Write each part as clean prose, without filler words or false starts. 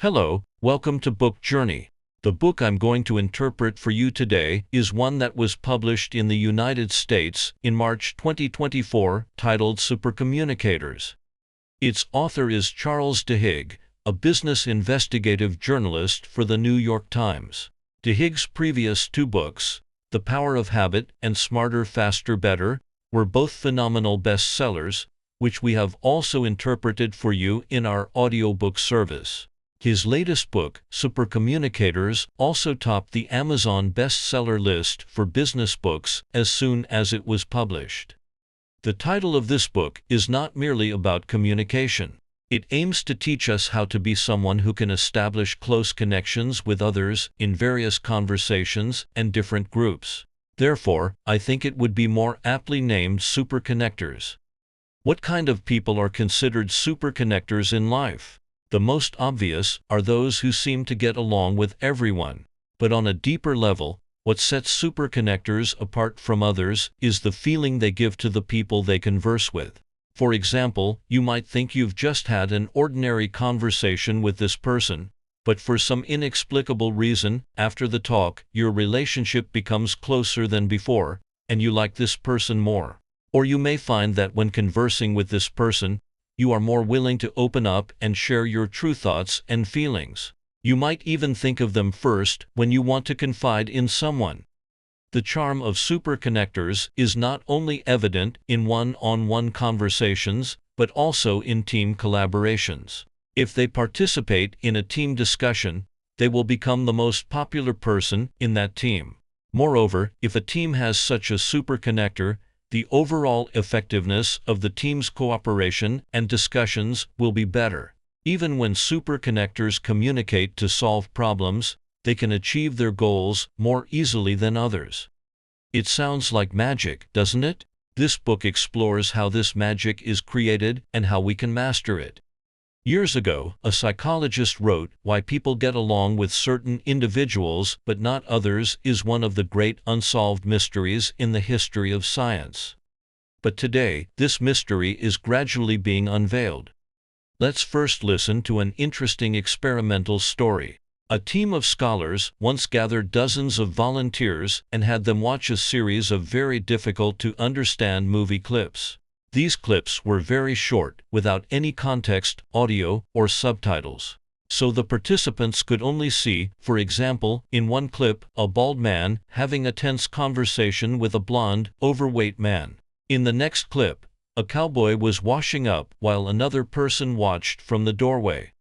Hello, welcome to Book Journey. The book I'm going to interpret for you today is one that was published in the United States in March 2024, titled Supercommunicators. Its author is Charles Duhigg, a business investigative journalist for the New York Times. Duhigg's previous two books, The Power of Habit and Smarter, Faster, Better, were both phenomenal bestsellers, which we have also interpreted for you in our audiobook service. His latest book, Supercommunicators, also topped the Amazon bestseller list for business books as soon as it was published. The title of this book is not merely about communication. It aims to teach us how to be someone who can establish close connections with others in various conversations and different groups. Therefore, I think it would be more aptly named Superconnectors. What kind of people are considered superconnectors in life? The most obvious are those who seem to get along with everyone. But on a deeper level, what sets superconnectors apart from others is the feeling they give to the people they converse with. For example, you might think you've just had an ordinary conversation with this person, but for some inexplicable reason, after the talk, your relationship becomes closer than before, and you like this person more. Or you may find that when conversing with this person, you are more willing to open up and share your true thoughts and feelings. You might even think of them first when you want to confide in someone. The charm of superconnectors is not only evident in one-on-one conversations, but also in team collaborations. If they participate in a team discussion, they will become the most popular person in that team. Moreover, if a team has such a superconnector, the overall effectiveness of the team's cooperation and discussions will be better. Even when superconnectors communicate to solve problems, they can achieve their goals more easily than others. It sounds like magic, doesn't it? This book explores how this magic is created and how we can master it. Years ago, a psychologist wrote, "Why people get along with certain individuals but not others is one of the great unsolved mysteries in the history of science." But today, this mystery is gradually being unveiled. Let's first listen to an interesting experimental story. A team of scholars once gathered dozens of volunteers and had them watch a series of very difficult-to-understand movie clips. These clips were very short, without any context, audio, or subtitles. So the participants could only see, for example, in one clip, a bald man having a tense conversation with a blonde, overweight man. In the next clip, a cowboy was washing up while another person watched from the doorway.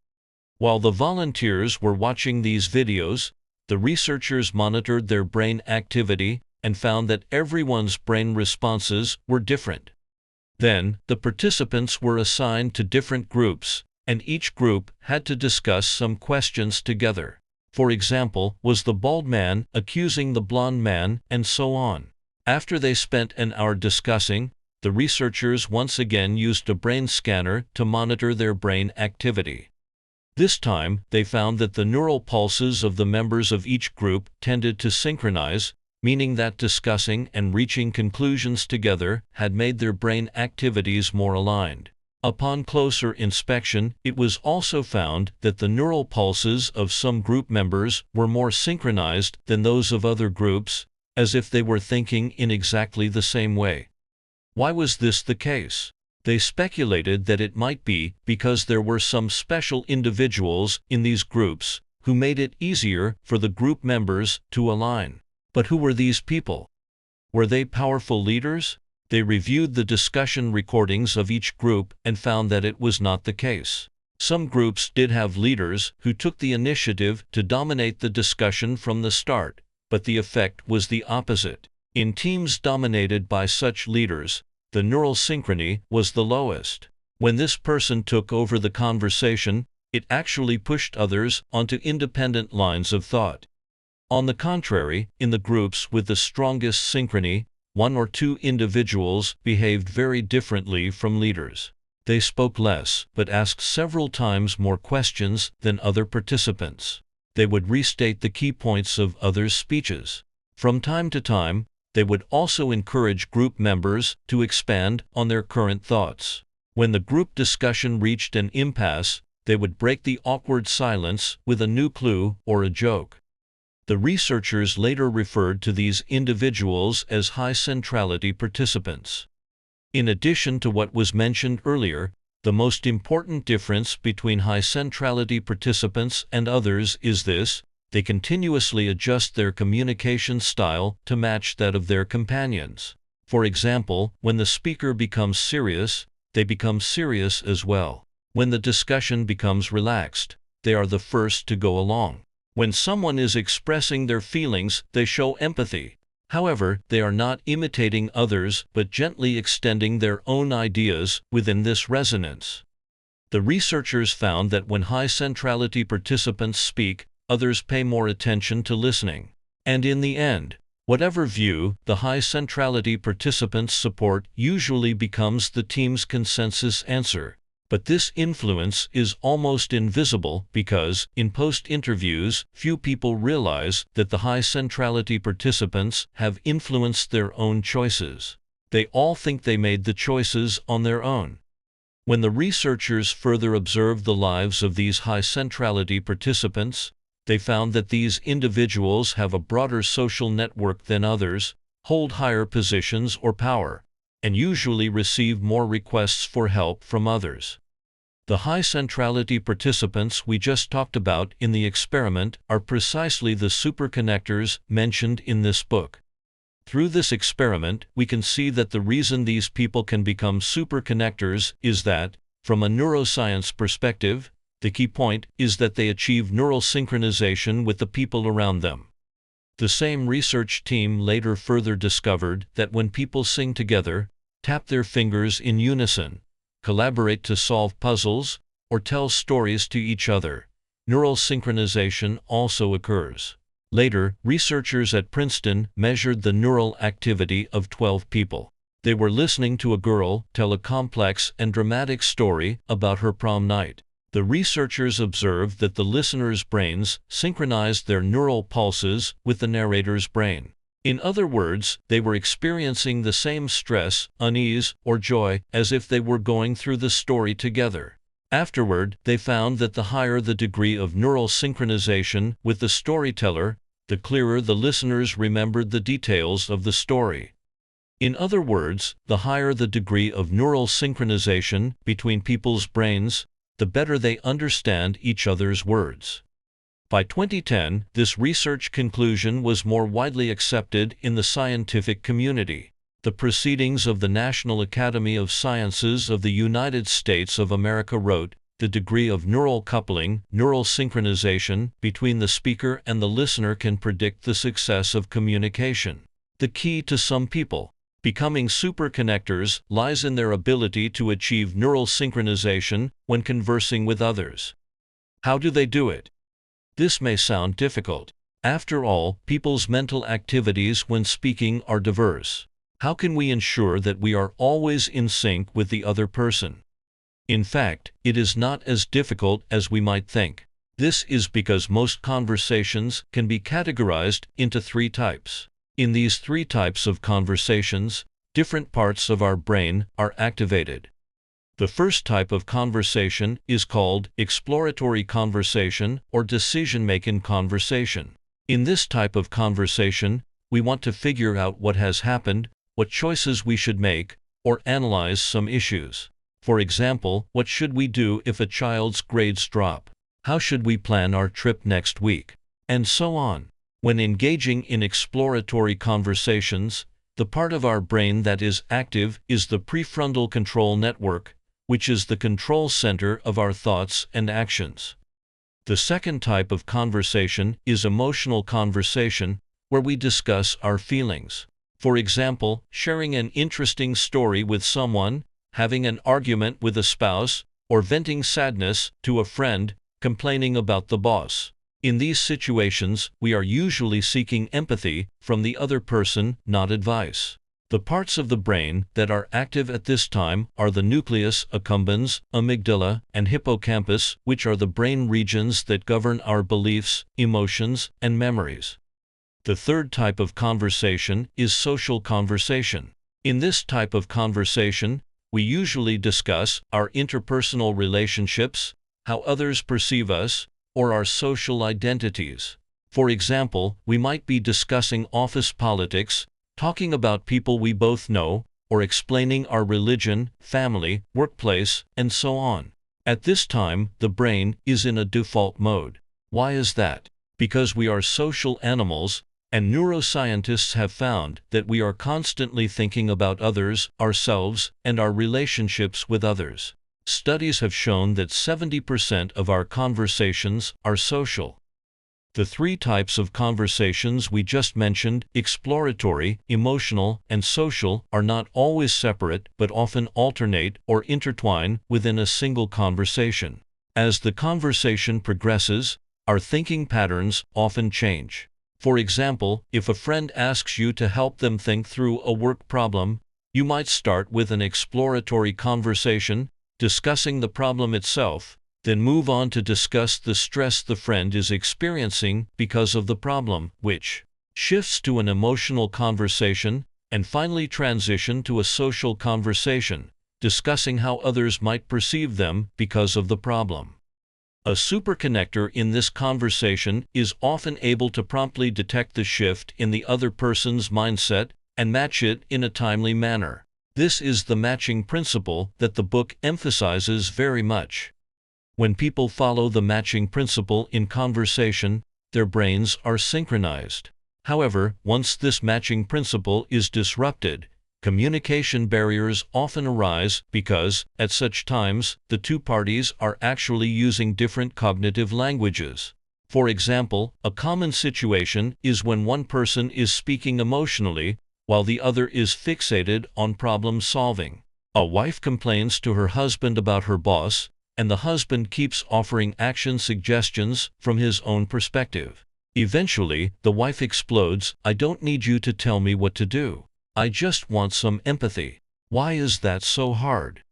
While the volunteers were watching these videos, the researchers monitored their brain activity and found that everyone's brain responses were different. Then, the participants were assigned to different groups, and each group had to discuss some questions together. For example, was the bald man accusing the blonde man, and so on. After they spent an hour discussing, the researchers once again used a brain scanner to monitor their brain activity. This time, they found that the neural pulses of the members of each group tended to synchronize, meaning that discussing and reaching conclusions together had made their brain activities more aligned. Upon closer inspection, it was also found that the neural pulses of some group members were more synchronized than those of other groups, as if they were thinking in exactly the same way. Why was this the case? They speculated that it might be because there were some special individuals in these groups who made it easier for the group members to align. But who were these people? Were they powerful leaders? They reviewed the discussion recordings of each group and found that it was not the case. Some groups did have leaders who took the initiative to dominate the discussion from the start, but the effect was the opposite. In teams dominated by such leaders, the neural synchrony was the lowest. When this person took over the conversation, it actually pushed others onto independent lines of thought. On the contrary, in the groups with the strongest synchrony, one or two individuals behaved very differently from leaders. They spoke less, but asked several times more questions than other participants. They would restate the key points of others' speeches. From time to time, they would also encourage group members to expand on their current thoughts. When the group discussion reached an impasse, they would break the awkward silence with a new clue or a joke. The researchers later referred to these individuals as high-centrality participants. In addition to what was mentioned earlier, the most important difference between high-centrality participants and others is this: they continuously adjust their communication style to match that of their companions. For example, when the speaker becomes serious, they become serious as well. When the discussion becomes relaxed, they are the first to go along. When someone is expressing their feelings, they show empathy. However, they are not imitating others but gently extending their own ideas within this resonance. The researchers found that when high-centrality participants speak, others pay more attention to listening. And in the end, whatever view the high-centrality participants support usually becomes the team's consensus answer. But this influence is almost invisible because, in post-interviews, few people realize that the high-centrality participants have influenced their own choices. They all think they made the choices on their own. When the researchers further observed the lives of these high-centrality participants, they found that these individuals have a broader social network than others, hold higher positions or power, and usually receive more requests for help from others. The high-centrality participants we just talked about in the experiment are precisely the superconnectors mentioned in this book. Through this experiment, we can see that the reason these people can become superconnectors is that, from a neuroscience perspective, the key point is that they achieve neural synchronization with the people around them. The same research team later further discovered that when people sing together, tap their fingers in unison, collaborate to solve puzzles, or tell stories to each other, neural synchronization also occurs. Later, researchers at Princeton measured the neural activity of 12 people. They were listening to a girl tell a complex and dramatic story about her prom night. The researchers observed that the listeners' brains synchronized their neural pulses with the narrator's brain. In other words, they were experiencing the same stress, unease, or joy as if they were going through the story together. Afterward, they found that the higher the degree of neural synchronization with the storyteller, the clearer the listeners remembered the details of the story. In other words, the higher the degree of neural synchronization between people's brains, the better they understand each other's words. By 2010, this research conclusion was more widely accepted in the scientific community. The Proceedings of the National Academy of Sciences of the United States of America wrote, "The degree of neural coupling, neural synchronization, between the speaker and the listener can predict the success of communication. The key to some people becoming superconnectors lies in their ability to achieve neural synchronization when conversing with others." How do they do it? This may sound difficult. After all, people's mental activities when speaking are diverse. How can we ensure that we are always in sync with the other person? In fact, it is not as difficult as we might think. This is because most conversations can be categorized into 3 types. In these 3 types of conversations, different parts of our brain are activated. The first type of conversation is called exploratory conversation or decision-making conversation. In this type of conversation, we want to figure out what has happened, what choices we should make, or analyze some issues. For example, what should we do if a child's grades drop? How should we plan our trip next week? And so on. When engaging in exploratory conversations, the part of our brain that is active is the prefrontal control network, which is the control center of our thoughts and actions. The second type of conversation is emotional conversation, where we discuss our feelings. For example, sharing an interesting story with someone, having an argument with a spouse, or venting sadness to a friend, complaining about the boss. In these situations, we are usually seeking empathy from the other person, not advice. The parts of the brain that are active at this time are the nucleus accumbens, amygdala, and hippocampus, which are the brain regions that govern our beliefs, emotions, and memories. The third type of conversation is social conversation. In this type of conversation, we usually discuss our interpersonal relationships, how others perceive us, or our social identities. For example, we might be discussing office politics, talking about people we both know, or explaining our religion, family, workplace, and so on. At this time, the brain is in a default mode. Why is that? Because we are social animals, and neuroscientists have found that we are constantly thinking about others, ourselves, and our relationships with others. Studies have shown that 70% of our conversations are social. The three types of conversations we just mentioned, exploratory, emotional, and social, are not always separate but often alternate or intertwine within a single conversation. As the conversation progresses, our thinking patterns often change. For example, if a friend asks you to help them think through a work problem, you might start with an exploratory conversation, discussing the problem itself, then move on to discuss the stress the friend is experiencing because of the problem, which shifts to an emotional conversation, and finally transition to a social conversation, discussing how others might perceive them because of the problem. A superconnector in this conversation is often able to promptly detect the shift in the other person's mindset and match it in a timely manner. This is the matching principle that the book emphasizes very much. When people follow the matching principle in conversation, their brains are synchronized. However, once this matching principle is disrupted, communication barriers often arise because, at such times, the two parties are actually using different cognitive languages. For example, a common situation is when one person is speaking emotionally, while the other is fixated on problem solving. A wife complains to her husband about her boss, and the husband keeps offering action suggestions from his own perspective. Eventually, the wife explodes, "I don't need you to tell me what to do. I just want some empathy. Why is that so hard?"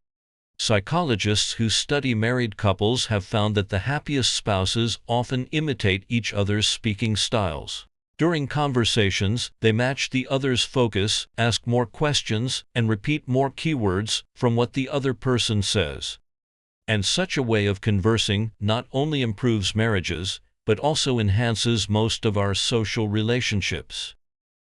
Psychologists who study married couples have found that the happiest spouses often imitate each other's speaking styles. During conversations, they match the other's focus, ask more questions, and repeat more keywords from what the other person says. And such a way of conversing not only improves marriages, but also enhances most of our social relationships.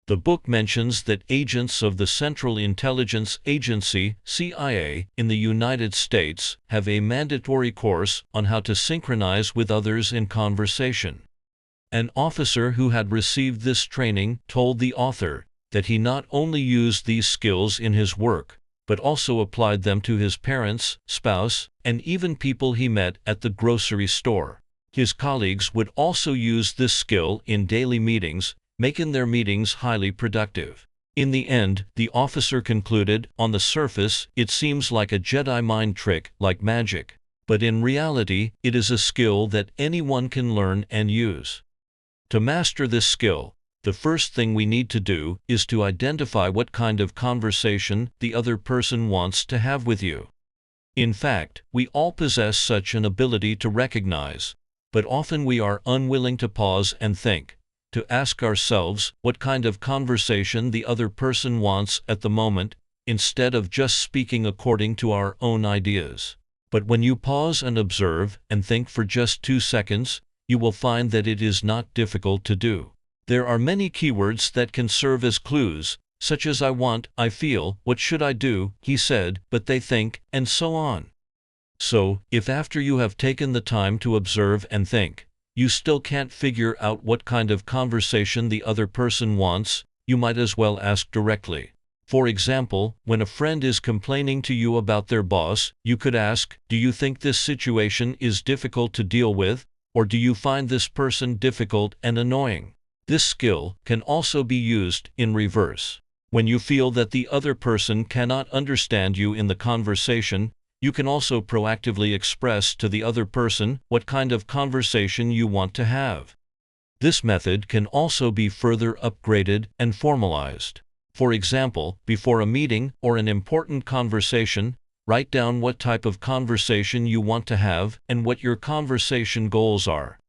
The book mentions that agents of the Central Intelligence Agency, CIA, in the United States have a mandatory course on how to synchronize with others in conversation. An officer who had received this training told the author that he not only used these skills in his work, but also applied them to his parents, spouse, and even people he met at the grocery store. His colleagues would also use this skill in daily meetings, making their meetings highly productive. In the end, the officer concluded, "On the surface, it seems like a Jedi mind trick, like magic. But in reality, it is a skill that anyone can learn and use." To master this skill, the first thing we need to do is to identify what kind of conversation the other person wants to have with you. In fact, we all possess such an ability to recognize, but often we are unwilling to pause and think, to ask ourselves what kind of conversation the other person wants at the moment, instead of just speaking according to our own ideas. But when you pause and observe and think for just 2 seconds, you will find that it is not difficult to do. There are many keywords that can serve as clues, such as "I want," "I feel," "what should I do," "he said," "but they think," and so on. So, if after you have taken the time to observe and think, you still can't figure out what kind of conversation the other person wants, you might as well ask directly. For example, when a friend is complaining to you about their boss, you could ask, "Do you think this situation is difficult to deal with, or do you find this person difficult and annoying?" This skill can also be used in reverse. When you feel that the other person cannot understand you in the conversation, you can also proactively express to the other person what kind of conversation you want to have. This method can also be further upgraded and formalized. For example, before a meeting or an important conversation, write down what type of conversation you want to have and what your conversation goals are.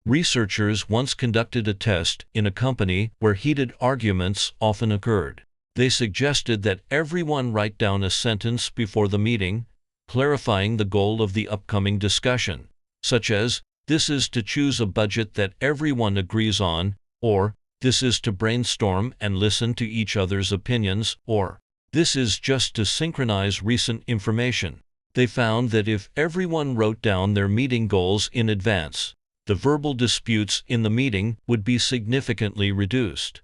Researchers once conducted a test in a company where heated arguments often occurred. They suggested that everyone write down a sentence before the meeting, clarifying the goal of the upcoming discussion, such as, "This is to choose a budget that everyone agrees on," or "This is to brainstorm and listen to each other's opinions," or "This is just to synchronize recent information." They found that if everyone wrote down their meeting goals in advance, the verbal disputes in the meeting would be significantly reduced.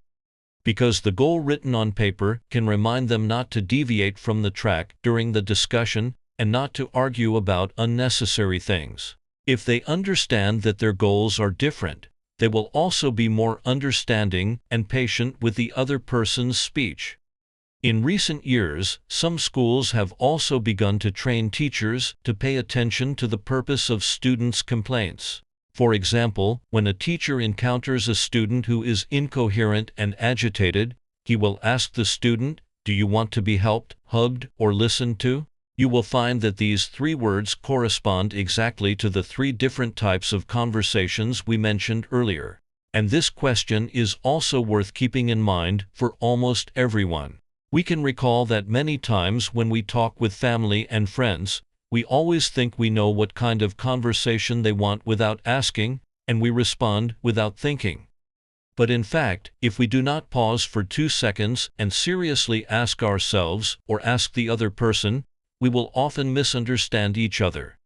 Because the goal written on paper can remind them not to deviate from the track during the discussion and not to argue about unnecessary things. If they understand that their goals are different, they will also be more understanding and patient with the other person's speech. In recent years, some schools have also begun to train teachers to pay attention to the purpose of students' complaints. For example, when a teacher encounters a student who is incoherent and agitated, he will ask the student, "Do you want to be helped, hugged, or listened to?" You will find that these three words correspond exactly to the three different types of conversations we mentioned earlier. And this question is also worth keeping in mind for almost everyone. We can recall that many times when we talk with family and friends, we always think we know what kind of conversation they want without asking, and we respond without thinking. But in fact, if we do not pause for 2 seconds and seriously ask ourselves or ask the other person, we will often misunderstand each other.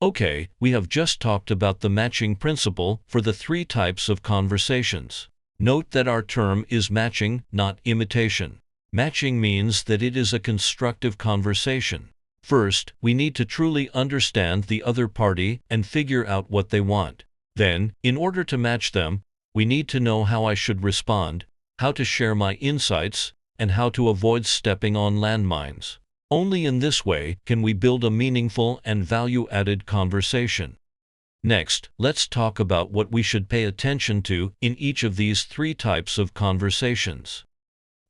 Okay, we have just talked about the matching principle for the three types of conversations. Note that our term is matching, not imitation. Matching means that it is a constructive conversation. First, we need to truly understand the other party and figure out what they want. Then, in order to match them, we need to know how I should respond, how to share my insights, and how to avoid stepping on landmines. Only in this way can we build a meaningful and value-added conversation. Next, let's talk about what we should pay attention to in each of these three types of conversations.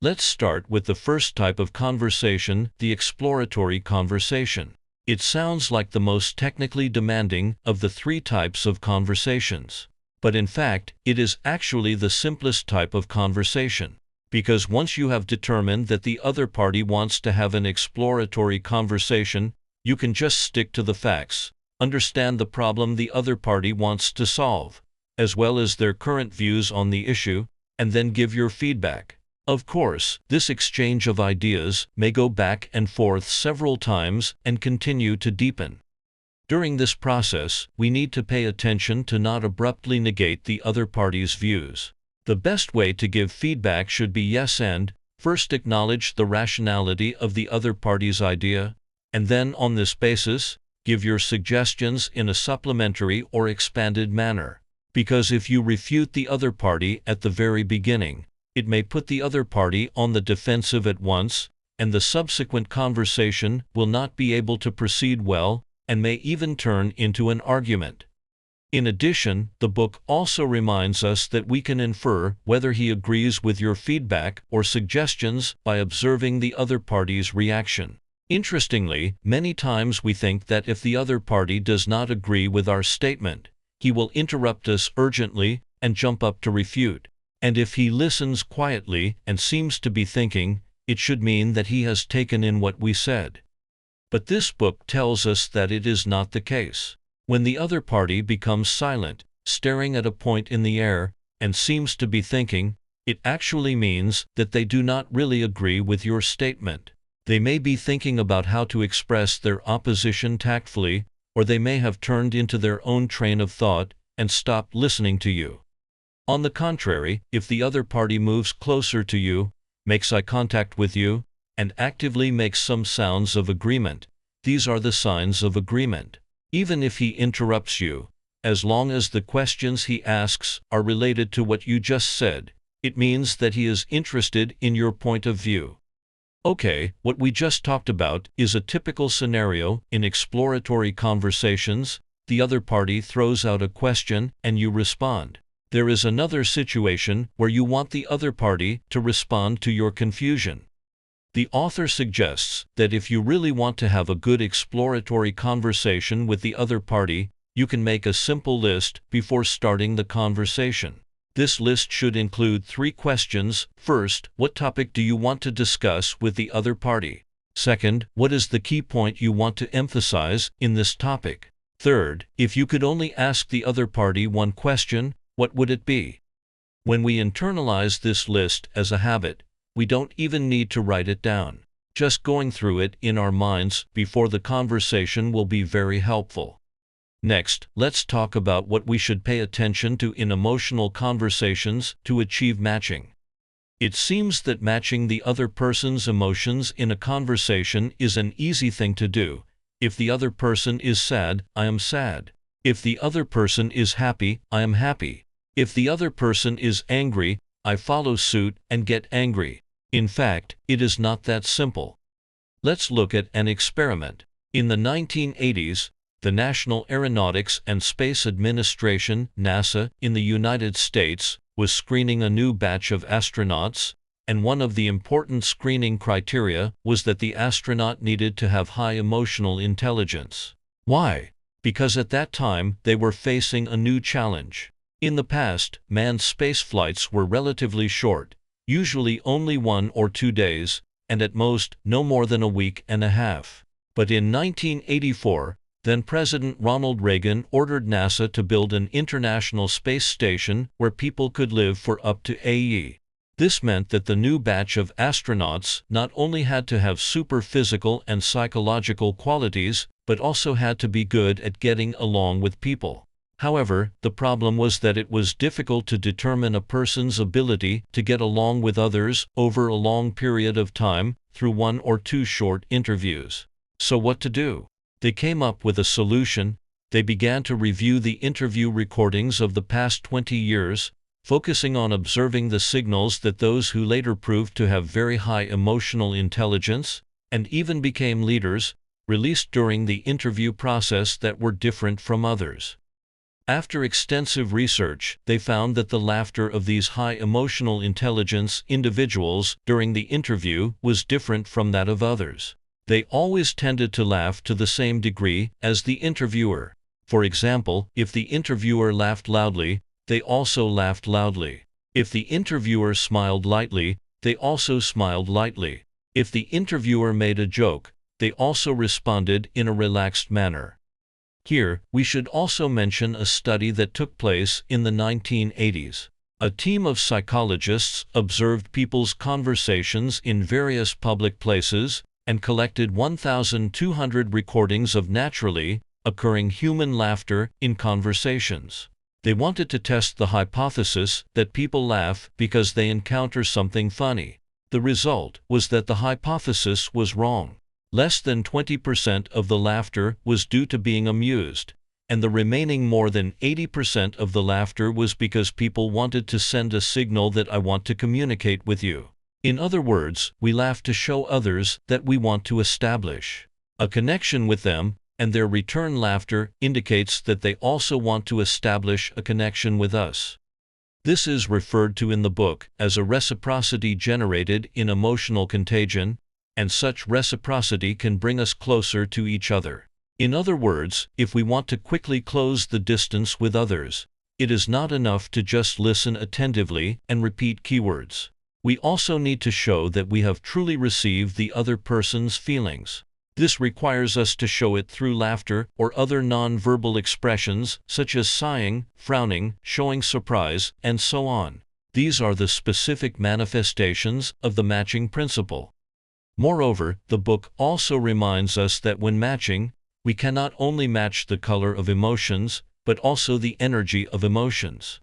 Let's start with the first type of conversation, the exploratory conversation. It sounds like the most technically demanding of the three types of conversations. But in fact, it is actually the simplest type of conversation. Because once you have determined that the other party wants to have an exploratory conversation, you can just stick to the facts, understand the problem the other party wants to solve, as well as their current views on the issue, and then give your feedback. Of course, this exchange of ideas may go back and forth several times and continue to deepen. During this process, we need to pay attention to not abruptly negate the other party's views. The best way to give feedback should be yes and, first acknowledge the rationality of the other party's idea, and then on this basis, give your suggestions in a supplementary or expanded manner. Because if you refute the other party at the very beginning, it may put the other party on the defensive at once, and the subsequent conversation will not be able to proceed well, and may even turn into an argument. In addition, the book also reminds us that we can infer whether he agrees with your feedback or suggestions by observing the other party's reaction. Interestingly, many times we think that if the other party does not agree with our statement, he will interrupt us urgently and jump up to refute. And if he listens quietly and seems to be thinking, it should mean that he has taken in what we said. But this book tells us that it is not the case. When the other party becomes silent, staring at a point in the air, and seems to be thinking, it actually means that they do not really agree with your statement. They may be thinking about how to express their opposition tactfully, or they may have turned into their own train of thought and stopped listening to you. On the contrary, if the other party moves closer to you, makes eye contact with you, and actively makes some sounds of agreement, these are the signs of agreement. Even if he interrupts you, as long as the questions he asks are related to what you just said, it means that he is interested in your point of view. Okay, what we just talked about is a typical scenario in exploratory conversations. The other party throws out a question and you respond. There is another situation where you want the other party to respond to your confusion. The author suggests that if you really want to have a good exploratory conversation with the other party, you can make a simple list before starting the conversation. This list should include 3 questions. First, what topic do you want to discuss with the other party? Second, what is the key point you want to emphasize in this topic? Third, if you could only ask the other party one question, what would it be? When we internalize this list as a habit, we don't even need to write it down. Just going through it in our minds before the conversation will be very helpful. Next, let's talk about what we should pay attention to in emotional conversations to achieve matching. It seems that matching the other person's emotions in a conversation is an easy thing to do. If the other person is sad, I am sad. If the other person is happy, I am happy. If the other person is angry, I follow suit and get angry. In fact, it is not that simple. Let's look at an experiment. In the 1980s, the National Aeronautics and Space Administration, NASA, in the United States, was screening a new batch of astronauts, and one of the important screening criteria was that the astronaut needed to have high emotional intelligence. Why? Because at that time they were facing a new challenge. In the past, manned space flights were relatively short, usually only 1 or 2 days, and at most no more than a week and a half. But in 1984, then President Ronald Reagan ordered NASA to build an international space station where people could live for up to a year. This meant that the new batch of astronauts not only had to have super physical and psychological qualities, but also had to be good at getting along with people. However, the problem was that it was difficult to determine a person's ability to get along with others over a long period of time through 1 or 2 short interviews. So what to do? They came up with a solution. They began to review the interview recordings of the past 20 years, focusing on observing the signals that those who later proved to have very high emotional intelligence, and even became leaders, released during the interview process that were different from others. After extensive research, they found that the laughter of these high emotional intelligence individuals during the interview was different from that of others. They always tended to laugh to the same degree as the interviewer. For example, if the interviewer laughed loudly, they also laughed loudly. If the interviewer smiled lightly, they also smiled lightly. If the interviewer made a joke, they also responded in a relaxed manner. Here, we should also mention a study that took place in the 1980s. A team of psychologists observed people's conversations in various public places and collected 1,200 recordings of naturally occurring human laughter in conversations. They wanted to test the hypothesis that people laugh because they encounter something funny. The result was that the hypothesis was wrong. Less than 20% of the laughter was due to being amused, and the remaining more than 80% of the laughter was because people wanted to send a signal that I want to communicate with you. In other words, we laugh to show others that we want to establish a connection with them, and their return laughter indicates that they also want to establish a connection with us. This is referred to in the book as a reciprocity generated in emotional contagion, and such reciprocity can bring us closer to each other. In other words, if we want to quickly close the distance with others, it is not enough to just listen attentively and repeat keywords. We also need to show that we have truly received the other person's feelings. This requires us to show it through laughter or other non-verbal expressions such as sighing, frowning, showing surprise, and so on. These are the specific manifestations of the matching principle. Moreover, the book also reminds us that when matching, we cannot only match the color of emotions, but also the energy of emotions.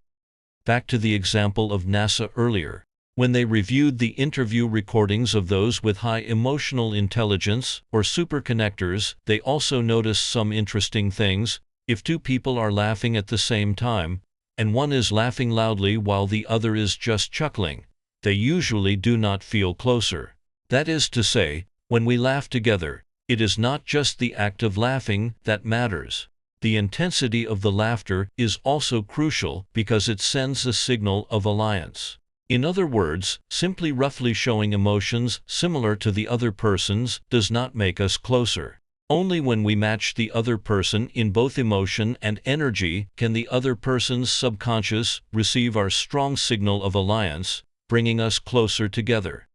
Back to the example of NASA earlier. When they reviewed the interview recordings of those with high emotional intelligence, or superconnectors, they also noticed some interesting things. If 2 people are laughing at the same time, and one is laughing loudly while the other is just chuckling, they usually do not feel closer. That is to say, when we laugh together, it is not just the act of laughing that matters. The intensity of the laughter is also crucial because it sends a signal of alliance. In other words, simply roughly showing emotions similar to the other person's does not make us closer. Only when we match the other person in both emotion and energy can the other person's subconscious receive our strong signal of alliance, bringing us closer together.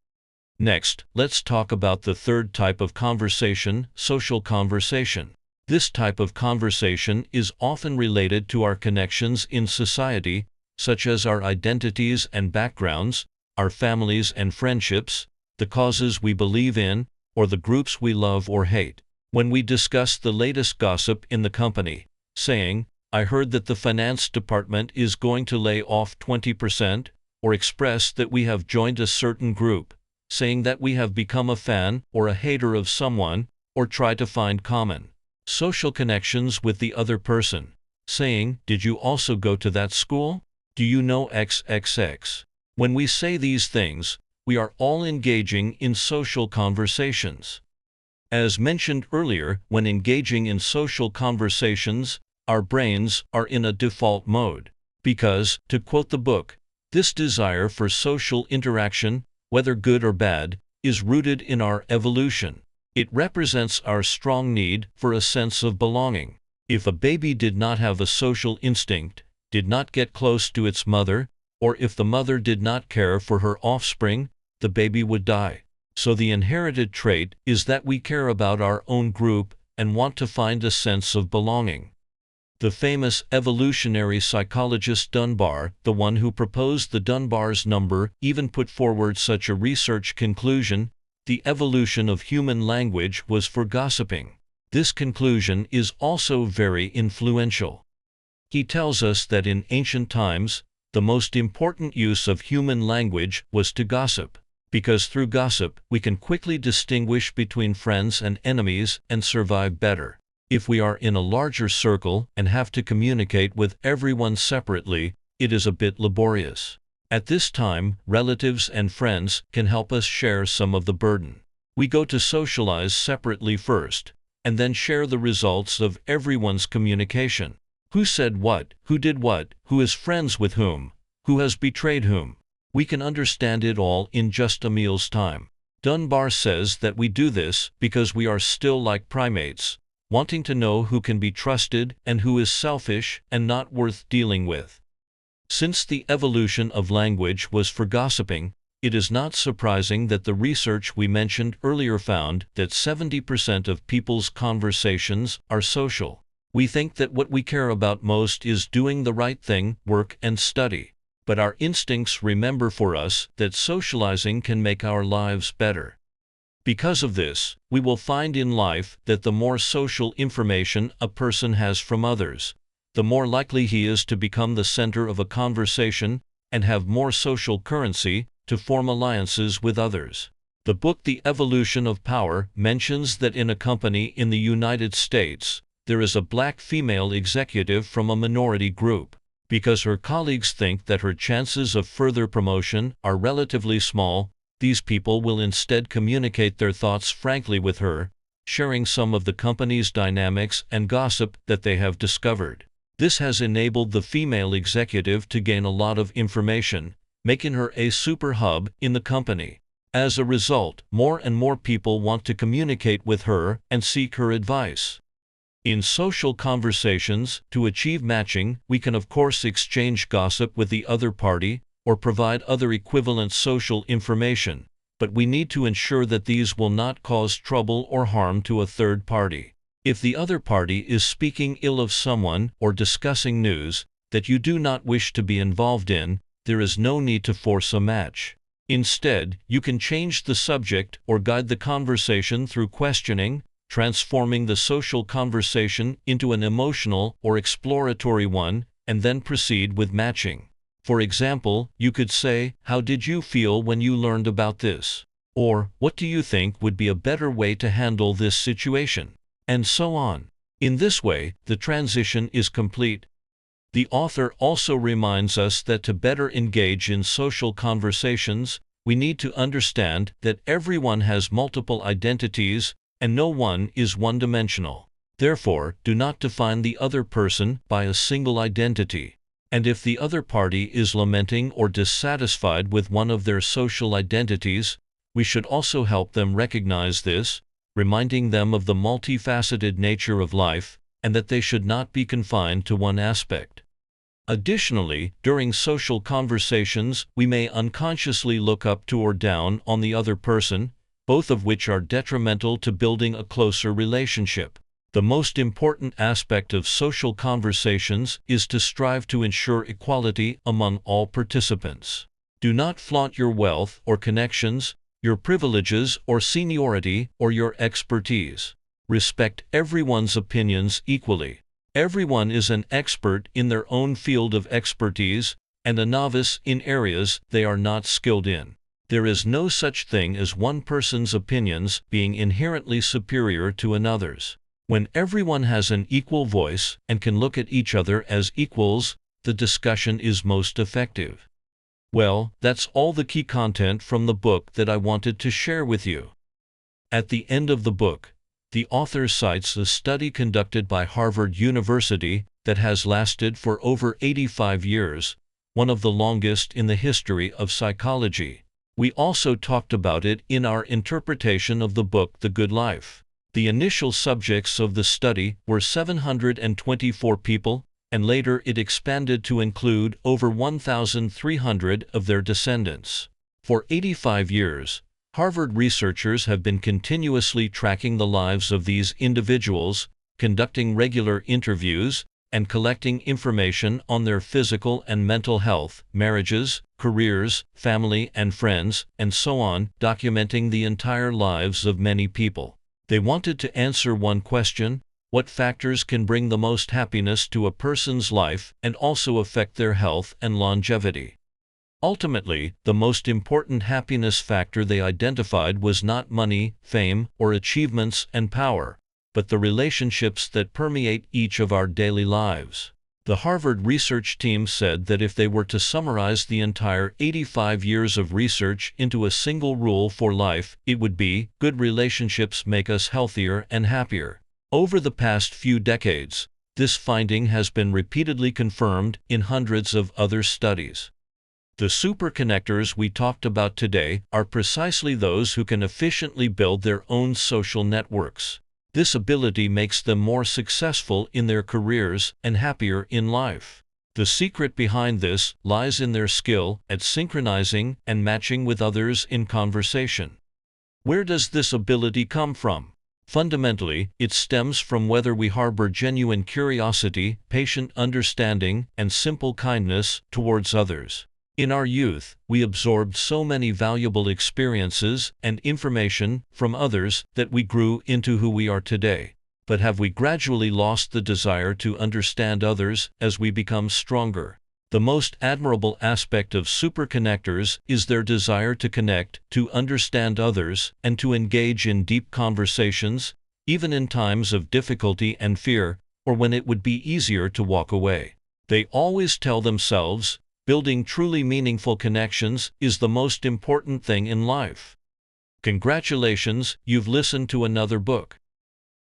Next, let's talk about the third type of conversation, social conversation. This type of conversation is often related to our connections in society, such as our identities and backgrounds, our families and friendships, the causes we believe in, or the groups we love or hate. When we discuss the latest gossip in the company, saying, "I heard that the finance department is going to lay off 20%, or express that we have joined a certain group, saying that we have become a fan or a hater of someone, or try to find common social connections with the other person, saying, "Did you also go to that school? Do you know XXX?" When we say these things, we are all engaging in social conversations. As mentioned earlier, when engaging in social conversations, our brains are in a default mode. Because, to quote the book, this desire for social interaction, whether good or bad, is rooted in our evolution. It represents our strong need for a sense of belonging. If a baby did not have a social instinct, did not get close to its mother, or if the mother did not care for her offspring, the baby would die. So the inherited trait is that we care about our own group and want to find a sense of belonging. The famous evolutionary psychologist Dunbar, the one who proposed the Dunbar's number, even put forward such a research conclusion: the evolution of human language was for gossiping. This conclusion is also very influential. He tells us that in ancient times, the most important use of human language was to gossip, because through gossip we can quickly distinguish between friends and enemies and survive better. If we are in a larger circle and have to communicate with everyone separately, it is a bit laborious. At this time, relatives and friends can help us share some of the burden. We go to socialize separately first, and then share the results of everyone's communication. Who said what, who did what, who is friends with whom, who has betrayed whom. We can understand it all in just a meal's time. Dunbar says that we do this because we are still like primates, wanting to know who can be trusted and who is selfish and not worth dealing with. Since the evolution of language was for gossiping, it is not surprising that the research we mentioned earlier found that 70% of people's conversations are social. We think that what we care about most is doing the right thing, work and study. But our instincts remember for us that socializing can make our lives better. Because of this, we will find in life that the more social information a person has from others, the more likely he is to become the center of a conversation and have more social currency to form alliances with others. The book The Evolution of Power mentions that in a company in the United States, there is a black female executive from a minority group. Because her colleagues think that her chances of further promotion are relatively small, these people will instead communicate their thoughts frankly with her, sharing some of the company's dynamics and gossip that they have discovered. This has enabled the female executive to gain a lot of information, making her a super hub in the company. As a result, more and more people want to communicate with her and seek her advice. In social conversations, to achieve matching, we can of course exchange gossip with the other party or provide other equivalent social information, but we need to ensure that these will not cause trouble or harm to a third party. If the other party is speaking ill of someone or discussing news that you do not wish to be involved in, there is no need to force a match. Instead, you can change the subject or guide the conversation through questioning, transforming the social conversation into an emotional or exploratory one, and then proceed with matching. For example, you could say, "How did you feel when you learned about this?" Or, "What do you think would be a better way to handle this situation?" And so on. In this way, the transition is complete. The author also reminds us that to better engage in social conversations, we need to understand that everyone has multiple identities, and no one is one-dimensional. Therefore, do not define the other person by a single identity. And if the other party is lamenting or dissatisfied with one of their social identities, we should also help them recognize this, reminding them of the multifaceted nature of life, and that they should not be confined to one aspect. Additionally, during social conversations, we may unconsciously look up to or down on the other person, both of which are detrimental to building a closer relationship. The most important aspect of social conversations is to strive to ensure equality among all participants. Do not flaunt your wealth or connections, your privileges or seniority or your expertise. Respect everyone's opinions equally. Everyone is an expert in their own field of expertise, and a novice in areas they are not skilled in. There is no such thing as one person's opinions being inherently superior to another's. When everyone has an equal voice and can look at each other as equals, the discussion is most effective. Well, that's all the key content from the book that I wanted to share with you. At the end of the book, the author cites a study conducted by Harvard University that has lasted for over 85 years, one of the longest in the history of psychology. We also talked about it in our interpretation of the book The Good Life. The initial subjects of the study were 724 people, and later it expanded to include over 1,300 of their descendants. For 85 years, Harvard researchers have been continuously tracking the lives of these individuals, conducting regular interviews, and collecting information on their physical and mental health, marriages, careers, family and friends, and so on, documenting the entire lives of many people. They wanted to answer one question: what factors can bring the most happiness to a person's life and also affect their health and longevity? Ultimately, the most important happiness factor they identified was not money, fame, or achievements and power, but the relationships that permeate each of our daily lives. The Harvard research team said that if they were to summarize the entire 85 years of research into a single rule for life, it would be: good relationships make us healthier and happier. Over the past few decades, this finding has been repeatedly confirmed in hundreds of other studies. The superconnectors we talked about today are precisely those who can efficiently build their own social networks. This ability makes them more successful in their careers and happier in life. The secret behind this lies in their skill at synchronizing and matching with others in conversation. Where does this ability come from? Fundamentally, it stems from whether we harbor genuine curiosity, patient understanding, and simple kindness towards others. In our youth, we absorbed so many valuable experiences and information from others that we grew into who we are today. But have we gradually lost the desire to understand others as we become stronger? The most admirable aspect of superconnectors is their desire to connect, to understand others, and to engage in deep conversations, even in times of difficulty and fear, or when it would be easier to walk away. They always tell themselves, building truly meaningful connections is the most important thing in life. Congratulations, you've listened to another book.